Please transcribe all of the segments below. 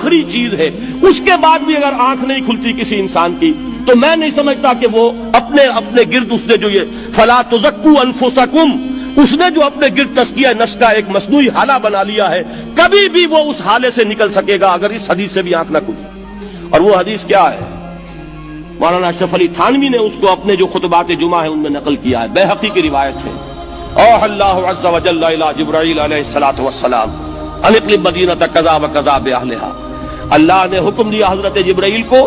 آخری چیز ہے، اس کے بعد بھی اگر آنکھ نہیں کھلتی کسی انسان کی تو میں نہیں سمجھتا کہ وہ اپنے گرد اس نے جو یہ فلا تزکوا انفسکم، اس نے جو اپنے گرد تزکیہ نفس کا ایک مصنوعی حالہ بنا لیا ہے، کبھی بھی وہ اس حالے سے نکل سکے گا اگر اس حدیث سے بھی آنکھ نہ کھلی۔ اور وہ حدیث کیا ہے؟ مولانا اشرف علی تھانوی نے اس کو اپنے جو خطبات جمعہ ہیں ان میں نقل کیا ہے، بیہقی کی روایت ہے۔ اوحى اللہ عز وجل الى جبرائیل علیہ الصلوۃ والسلام ان اقلب مدینۃ کذا وکذا باہلھا، اللہ نے حکم دیا حضرت جبرائیل کو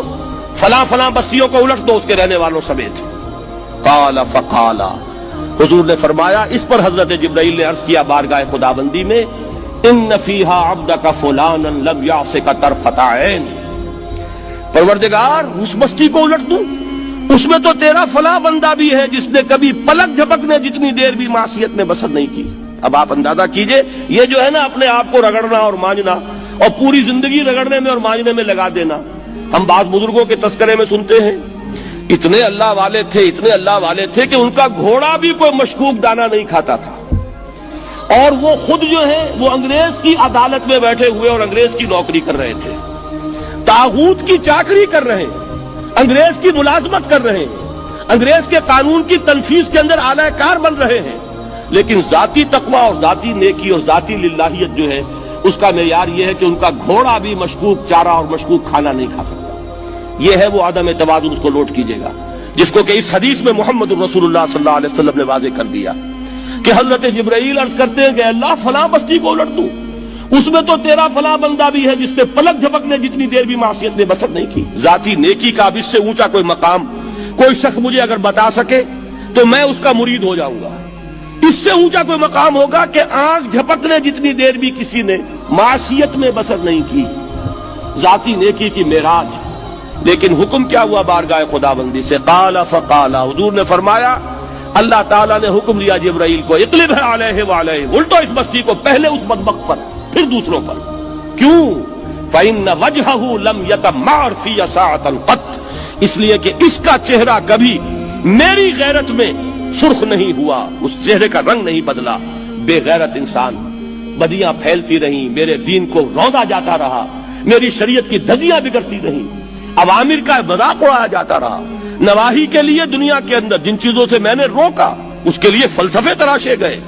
فلاں فلاں بستیوں کو الٹ دو اس کے رہنے والوں سمیت۔ قال فقال، حضور نے فرمایا، اس پر حضرت جبرائیل نے عرض کیا بارگاہ خداوندی میں، ان فیہا عبدک فلانا لم یعصک طرفۃ عین، پروردگار اس بستی کو الٹ دوں، اس میں تو تیرا فلاں بندہ بھی ہے جس نے کبھی پلک جھپکنے جتنی دیر بھی معصیت میں بسر نہیں کی۔ اب آپ اندازہ کیجئے، یہ جو ہے نا اپنے آپ کو رگڑنا اور مانجنا اور پوری زندگی رگڑنے میں اور مانجنے میں لگا دینا، ہم بعض بزرگوں کے تذکرے میں سنتے ہیں اتنے اللہ والے تھے، اتنے اللہ والے تھے کہ ان کا گھوڑا بھی کوئی مشکوک دانہ نہیں کھاتا تھا، اور وہ خود جو ہے وہ انگریز کی عدالت میں بیٹھے ہوئے اور انگریز کی نوکری کر رہے تھے، طاغوت کی چاکری کر رہے ہیں، انگریز کی ملازمت کر رہے ہیں، انگریز کے قانون کی تنفیذ کے اندر اعلی کار بن رہے ہیں، لیکن ذاتی تقوی اور ذاتی نیکی اور ذاتی للہیت جو ہے اس کا معیار یہ ہے کہ ان کا گھوڑا بھی مشکوک چارہ اور مشکوک کھانا نہیں کھا سکتا۔ یہ ہے وہ عدم توازن، اس کو نوٹ کیجئے گا، جس کو کہ اس حدیث میں محمد رسول اللہ صلی اللہ علیہ وسلم نے واضح کر دیا کہ حضرت جبرائیل عرض کرتے ہیں کہ اللہ فلاں بستی کو الٹ دوں، اس میں تو تیرا فلاں بندہ بھی ہے جس نے پلک جھپکنے جتنی دیر بھی معصیت میں بسر نہیں کی۔ ذاتی نیکی کا اب اس سے اونچا کوئی مقام کوئی شخص مجھے اگر بتا سکے تو میں اس کا مرید ہو جاؤں گا۔ اس سے اونچا کوئی مقام ہوگا کہ آنکھ جھپکنے جتنی دیر بھی کسی نے معصیت میں بسر نہیں کی، ذاتی نیکی کی معراج۔ لیکن حکم کیا ہوا بارگاہ خداوندی سے؟ قال فقال، حضور نے فرمایا، اللہ تعالیٰ نے حکم دیا جبرائیل کو، اقلب علیہ وعلیہ، الٹو اس بستی کو، پہلے اس بدبخت پر پھر دوسروں پر۔ کیوں؟ فإن وجہہ لم یتمعر فی ساعۃ قط، اس لیے کہ اس کا چہرہ کبھی میری غیرت میں سرخ نہیں ہوا، اس چہرے کا رنگ نہیں بدلا۔ بے غیرت انسان، بدیاں پھیلتی رہیں، میرے دین کو روندا جاتا رہا، میری شریعت کی دھجیاں بگڑتی رہیں، عوامر کا مذاق اڑایا جاتا رہا، نواہی کے لیے دنیا کے اندر جن چیزوں سے میں نے روکا اس کے لیے فلسفے تراشے گئے،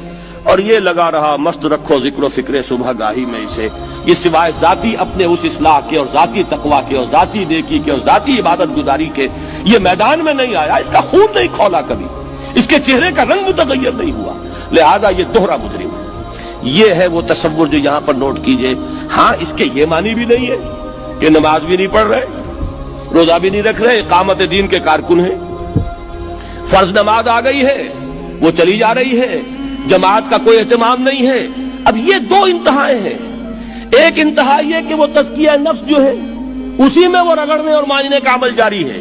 اور یہ لگا رہا مست رکھو ذکر و فکر صبح گاہی میں اسے، یہ سوائے ذاتی اپنے اس اصلاح کے اور ذاتی تقوی کے اور ذاتی نیکی کے اور ذاتی عبادت گزاری کے یہ میدان میں نہیں آیا، اس کا خون نہیں کھولا کبھی، اس کے چہرے کا رنگ متغیر نہیں ہوا، لہذا یہ دوہرا مجرم ہے۔ یہ ہے وہ تصور جو یہاں پر نوٹ کیجئے۔ ہاں، اس کے یہ معنی بھی نہیں ہے کہ نماز بھی نہیں پڑھ رہے، روزہ بھی نہیں رکھ رہے، اقامت دین کے کارکن ہیں، فرض نماز آ گئی ہے وہ چلی جا رہی ہے، جماعت کا کوئی اہتمام نہیں ہے۔ اب یہ دو انتہائیں ہیں، ایک انتہا یہ کہ وہ تزکیہ نفس جو ہے اسی میں وہ رگڑنے اور مانجنے کا عمل جاری ہے،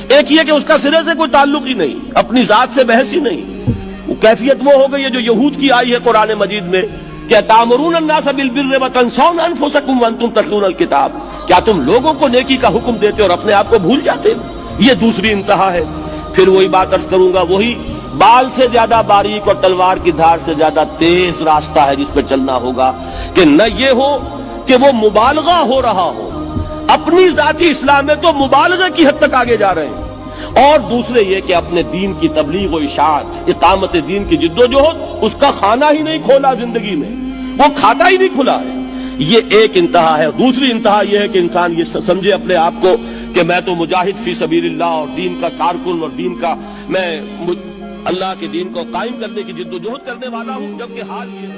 ایک یہ کہ اس کا سرے سے کوئی تعلق ہی نہیں، اپنی ذات سے بحث ہی نہیں۔ وہ کیفیت وہ ہو گئی ہے جو یہود کی آئی ہے قرآن مجید میں کہ تامرون الناس بالبر وتنسون انفسکم وانتم تتلون الکتاب، کیا تم لوگوں کو نیکی کا حکم دیتے اور اپنے آپ کو بھول جاتے ہو؟ یہ دوسری انتہا ہے۔ پھر وہی بات عرض کروں گا، وہی بال سے زیادہ باریک اور تلوار کی دھار سے زیادہ تیز راستہ ہے جس پہ چلنا ہوگا کہ نہ یہ ہو کہ وہ مبالغہ ہو رہا ہو، اپنی ذاتی اصلاح میں تو مبالغہ کی حد تک آگے جا رہے ہیں، اور دوسرے یہ کہ اپنے دین کی تبلیغ و اشاعت، اقامت دین کی جد و جہد، اس کا کھانا ہی نہیں کھولا زندگی میں، وہ کھاتا ہی نہیں کھلا ہے۔ یہ ایک انتہا ہے۔ دوسری انتہا یہ ہے کہ انسان یہ سمجھے اپنے آپ کو کہ میں تو مجاہد فی سبیل اللہ اور دین کا کارکن اور دین کا میں اللہ کے دین کو قائم کرنے کی جد و جہد کرنے والا ہوں، جبکہ حال یہ